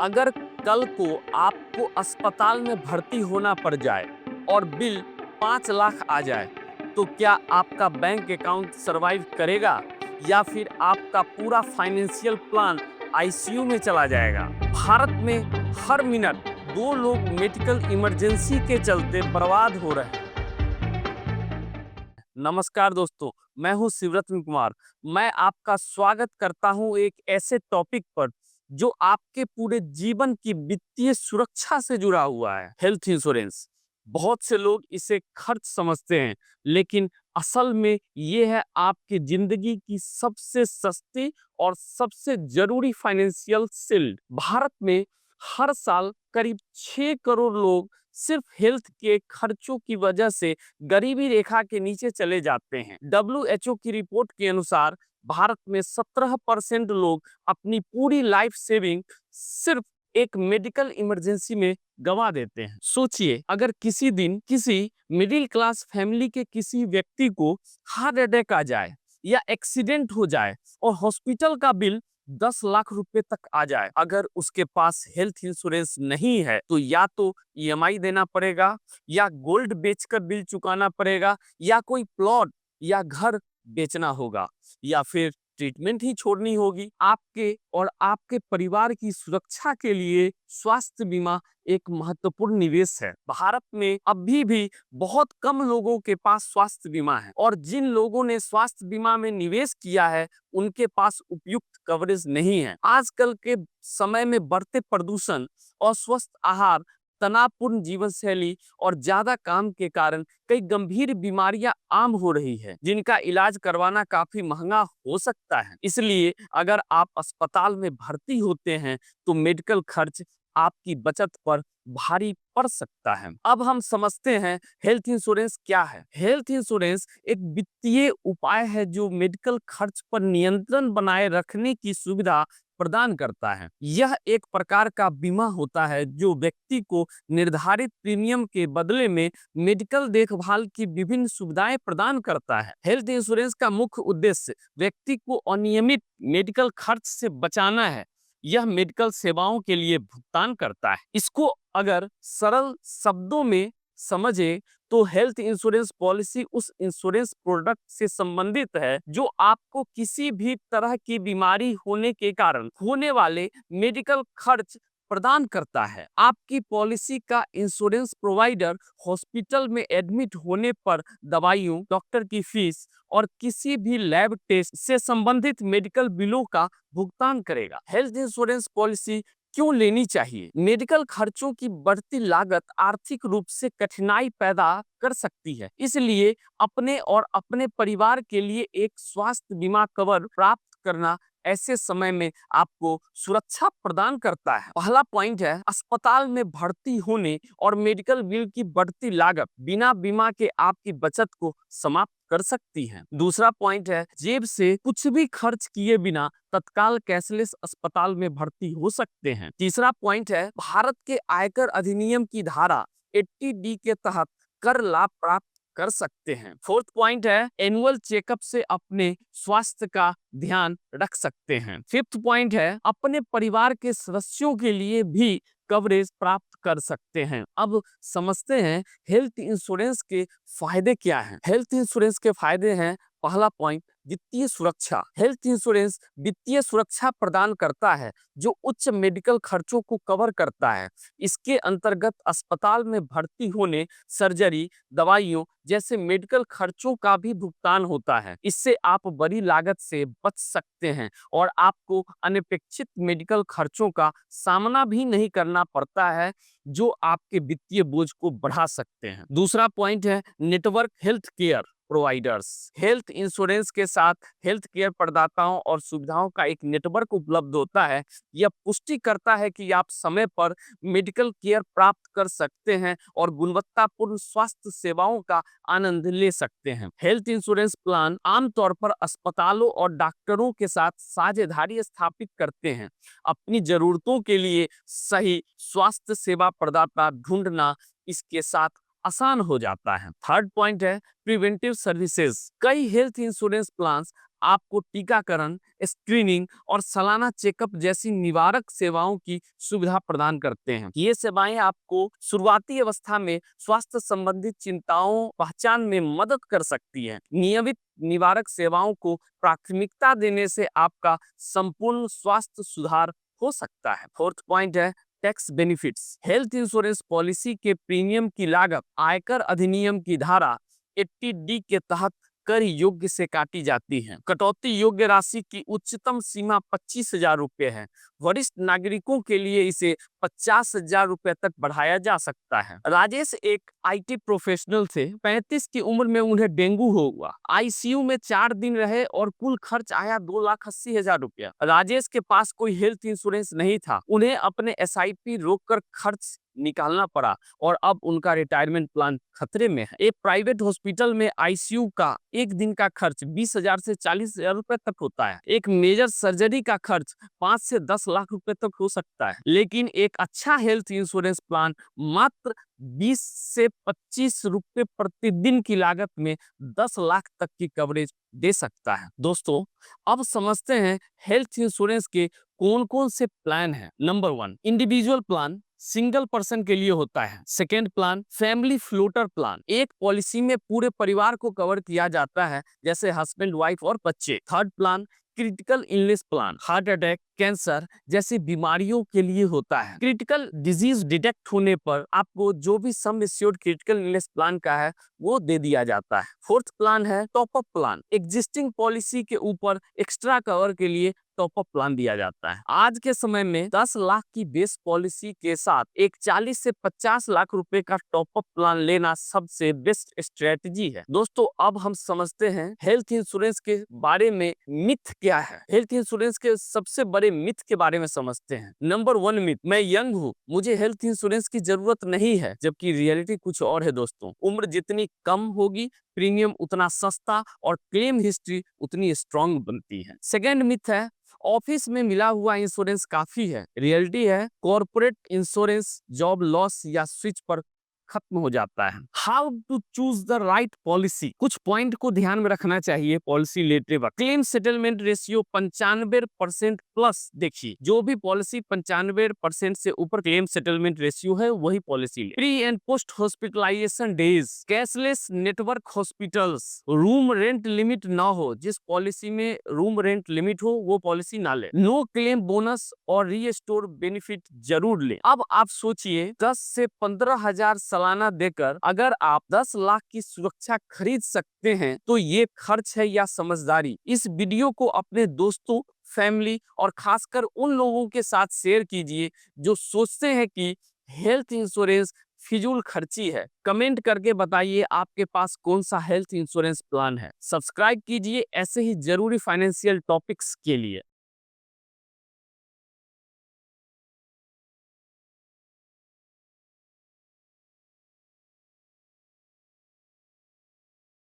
अगर कल को आपको अस्पताल में भर्ती होना पड़ जाए और बिल 5 लाख आ जाए, तो क्या आपका बैंक अकाउंट सरवाइव करेगा या फिर आपका पूरा फाइनेंशियल प्लान आईसीयू में चला जाएगा? भारत में हर मिनट 2 लोग मेडिकल इमरजेंसी के चलते बर्बाद हो रहे हैं। नमस्कार दोस्तों, मैं हूं शिवरत्न कुमार। मैं आपका स्वागत करता हूं एक ऐसे टॉपिक पर जो आपके पूरे जीवन की वित्तीय सुरक्षा से जुड़ा हुआ है, हेल्थ इंश्योरेंस। बहुत से लोग इसे खर्च समझते हैं, लेकिन असल में ये है आपकी जिंदगी की सबसे सस्ती और सबसे जरूरी फाइनेंशियल शील्ड। भारत में हर साल करीब 6 करोड़ लोग सिर्फ हेल्थ के खर्चों की वजह से गरीबी रेखा के नीचे चले जाते हैं। डब्ल्यूएचओ की रिपोर्ट के अनुसार भारत में 17% लोग अपनी पूरी लाइफ सेविंग सिर्फ एक मेडिकल इमरजेंसी में गंवा देते हैं। सोचिए, अगर किसी दिन किसी मिडिल क्लास फैमिली के किसी व्यक्ति को हार्ट अटैक आ जाए या एक्सीडेंट हो जाए और हॉस्पिटल का बिल 10 लाख रुपए तक आ जाए, अगर उसके पास हेल्थ इंश्योरेंस नहीं है तो या तो ईएमआई देना पड़ेगा, या गोल्ड बेचकर बिल चुकाना पड़ेगा, या कोई प्लॉट या घर बेचना होगा, या फिर ट्रीटमेंट ही छोड़नी होगी। आपके और आपके परिवार की सुरक्षा के लिए स्वास्थ्य बीमा एक महत्वपूर्ण निवेश है। भारत में अभी भी बहुत कम लोगों के पास स्वास्थ्य बीमा है, और जिन लोगों ने स्वास्थ्य बीमा में निवेश किया है उनके पास उपयुक्त कवरेज नहीं है। आजकल के समय में बढ़ते प्रदूषण, अस्वस्थ आहार, तनावपूर्ण जीवन शैली और ज्यादा काम के कारण कई गंभीर बीमारियां आम हो रही है, जिनका इलाज करवाना काफी महंगा हो सकता है। इसलिए अगर आप अस्पताल में भर्ती होते हैं तो मेडिकल खर्च आपकी बचत पर भारी पड़ सकता है। अब हम समझते हैं हेल्थ इंश्योरेंस क्या है। हेल्थ इंश्योरेंस एक वित्तीय उपाय है जो मेडिकल खर्च पर नियंत्रण बनाए रखने की सुविधा प्रदान करता है। यह एक प्रकार का बीमा होता है जो व्यक्ति को निर्धारित प्रीमियम के बदले में मेडिकल देखभाल की विभिन्न सुविधाएं प्रदान करता है। हेल्थ इंश्योरेंस का मुख्य उद्देश्य व्यक्ति को अनियमित मेडिकल खर्च से बचाना है। यह मेडिकल सेवाओं के लिए भुगतान करता है। इसको अगर सरल शब्दों में समझे तो हेल्थ इंश्योरेंस पॉलिसी उस इंश्योरेंस प्रोडक्ट से संबंधित है जो आपको किसी भी तरह की बीमारी होने के कारण होने वाले मेडिकल खर्च प्रदान करता है। आपकी पॉलिसी का इंश्योरेंस प्रोवाइडर हॉस्पिटल में एडमिट होने पर दवाइयों, डॉक्टर की फीस और किसी भी लैब टेस्ट से संबंधित मेडिकल बिलों का भुगतान करेगा। हेल्थ इंश्योरेंस पॉलिसी क्यों लेनी चाहिए? मेडिकल खर्चों की बढ़ती लागत आर्थिक रूप से कठिनाई पैदा कर सकती है, इसलिए अपने और अपने परिवार के लिए एक स्वास्थ्य बीमा कवर प्राप्त करना ऐसे समय में आपको सुरक्षा प्रदान करता है। पहला पॉइंट है, अस्पताल में भर्ती होने और मेडिकल बिल की बढ़ती लागत बिना बीमा के आपकी बचत को समाप्त कर सकती है। दूसरा पॉइंट है, जेब से कुछ भी खर्च किए बिना तत्काल कैशलेस अस्पताल में भर्ती हो सकते हैं। तीसरा पॉइंट है, भारत के आयकर अधिनियम की धारा 80D के तहत कर लाभ प्राप्त कर सकते हैं। फोर्थ पॉइंट है, एनुअल चेकअप से अपने स्वास्थ्य का ध्यान रख सकते हैं। फिफ्थ पॉइंट है, अपने परिवार के सदस्यों के लिए भी कवरेज प्राप्त कर सकते हैं। अब समझते हैं हेल्थ इंश्योरेंस के फायदे क्या हैं। हेल्थ इंश्योरेंस के फायदे हैं, पहला पॉइंट, वित्तीय सुरक्षा। हेल्थ इंश्योरेंस वित्तीय सुरक्षा प्रदान करता है जो उच्च मेडिकल खर्चों को कवर करता है। इसके अंतर्गत अस्पताल में भर्ती होने, सर्जरी, दवाइयों जैसे मेडिकल खर्चों का भी भुगतान होता है। इससे आप बड़ी लागत से बच सकते हैं और आपको अनपेक्षित मेडिकल खर्चों का सामना भी नहीं करना पड़ता है जो आपके वित्तीय बोझ को बढ़ा सकते हैं। दूसरा पॉइंट है, network health care providers. Health insurance के साथ हेल्थ केयर प्रदाताओं और सुविधाओं का एक नेटवर्क उपलब्ध होता है। यह पुष्टि करता है कि आप समय पर मेडिकल केयर प्राप्त कर सकते हैं और गुणवत्तापूर्ण स्वास्थ्य सेवाओं का आनंद ले सकते हैं। हेल्थ इंश्योरेंस प्लान आमतौर पर अस्पतालों और डॉक्टरों के साथ साझेदारी स्थापित करते हैं। अपनी जरूरतों के लिए सही स्वास्थ्य सेवा प्रदाता ढूंढना इसके साथ आसान हो जाता है। थर्ड पॉइंट है, प्रिवेंटिव सर्विसेज। कई हेल्थ इंश्योरेंस प्लान्स आपको टीकाकरण, स्क्रीनिंग और सालाना चेकअप जैसी निवारक सेवाओं की सुविधा प्रदान करते हैं। ये सेवाएं आपको शुरुआती अवस्था में स्वास्थ्य संबंधित चिंताओं पहचान में मदद कर सकती हैं। नियमित निवारक सेवाओं को प्राथमिकता देने से आपका संपूर्ण स्वास्थ्य सुधार हो सकता है। फोर्थ पॉइंट है tax benefits. Health insurance policy के प्रीमियम की लागत आयकर अधिनियम की धारा 80D के तहत कर योग्य से काटी जाती है। कटौती योग्य राशि की उच्चतम सीमा 25,000 रुपये है। वरिष्ठ नागरिकों के लिए इसे 50,000 रुपये तक बढ़ाया जा सकता है। राजेश एक IT प्रोफेशनल थे। 35 की उम्र में उन्हें डेंगू हुआ। ICU में 4 दिन रहे और कुल खर्च आया 2,80,000 रुपया। राजेश के पास कोई हेल्थ इंश्योरेंस नहीं था। उन्हें अपने SIP रोककर खर्च निकालना पड़ा और अब उनका रिटायरमेंट प्लान खतरे में है। एक प्राइवेट हॉस्पिटल में ICU का एक दिन का खर्च 20,000 से 40,000 रुपए तक होता है। एक मेजर सर्जरी का खर्च 5 से 10 लाख रुपए तक हो सकता है। लेकिन एक अच्छा हेल्थ इंश्योरेंस प्लान मात्र 20 से 25 रुपए प्रतिदिन की लागत में 10 लाख तक की कवरेज दे सकता है। दोस्तों, अब समझते हैं हेल्थ इंश्योरेंस के कौन कौन से प्लान हैं। Number 1, individual plan single person के लिए होता है। Second plan family floater plan, एक पॉलिसी में पूरे परिवार को कवर किया जाता है, जैसे हस्बैंड, वाइफ और बच्चे। Third plan critical illness plan, heart attack, cancer जैसी बीमारियों के लिए होता है। क्रिटिकल डिजीज डिटेक्ट होने पर आपको जो भी sum assured critical illness plan का है वो दे दिया जाता है। फोर्थ प्लान है top up plan, existing policy के ऊपर एक्स्ट्रा कवर के लिए टॉप अप प्लान दिया जाता है। आज के समय में 10 लाख की बेस पॉलिसी के साथ एक 40 से 50 लाख रुपए का टॉप अप प्लान लेना सबसे बेस्ट स्ट्रेटजी है। दोस्तों, अब हम समझते हैं हेल्थ इंश्योरेंस के बारे में मिथ क्या है। हेल्थ इंश्योरेंस के सबसे बड़े मिथ के बारे में समझते हैं। नंबर 1 मिथ, मैं यंग हूँ, मुझे हेल्थ इंश्योरेंस की जरूरत नहीं है। जबकि रियलिटी कुछ और है दोस्तों। उम्र जितनी कम होगी प्रीमियम उतना सस्ता और क्लेम हिस्ट्री उतनी स्ट्रांग बनती है। सेकेंड मिथ है ऑफिस में मिला हुआ इंश्योरेंस काफी है। रियलिटी है कॉर्पोरेट इंश्योरेंस जॉब लॉस या स्विच पर खत्म हो जाता है। How to choose the right policy, कुछ पॉइंट को ध्यान में रखना चाहिए पॉलिसी लेते वक्त। Claim settlement ratio 95% plus. देखिए, जो भी पॉलिसी 95% से ऊपर क्लेम सेटलमेंट रेशियो है वही पॉलिसी ले। Pre and post hospitalisation days, cashless network hospitals, room rent limit ना हो, जिस पॉलिसी में रूम रेंट लिमिट हो वो पॉलिसी ना ले। नो क्लेम बोनस और रीस्टोर बेनिफिट जरूर ले। अब आप सोचिए 10 से 15,000 सालाना देकर अगर आप 10 लाख की सुरक्षा खरीद सकते हैं तो ये खर्च है या समझदारी। इस वीडियो को अपने दोस्तों, फैमिली और खासकर उन लोगों के साथ शेयर कीजिए जो सोचते हैं कि हेल्थ इंश्योरेंस फिजूल खर्ची है। कमेंट करके बताइए आपके पास कौन सा हेल्थ इंश्योरेंस प्लान है। सब्सक्राइब कीजिए ऐसे ही जरूरी फाइनेंशियल टॉपिक्स के लिए।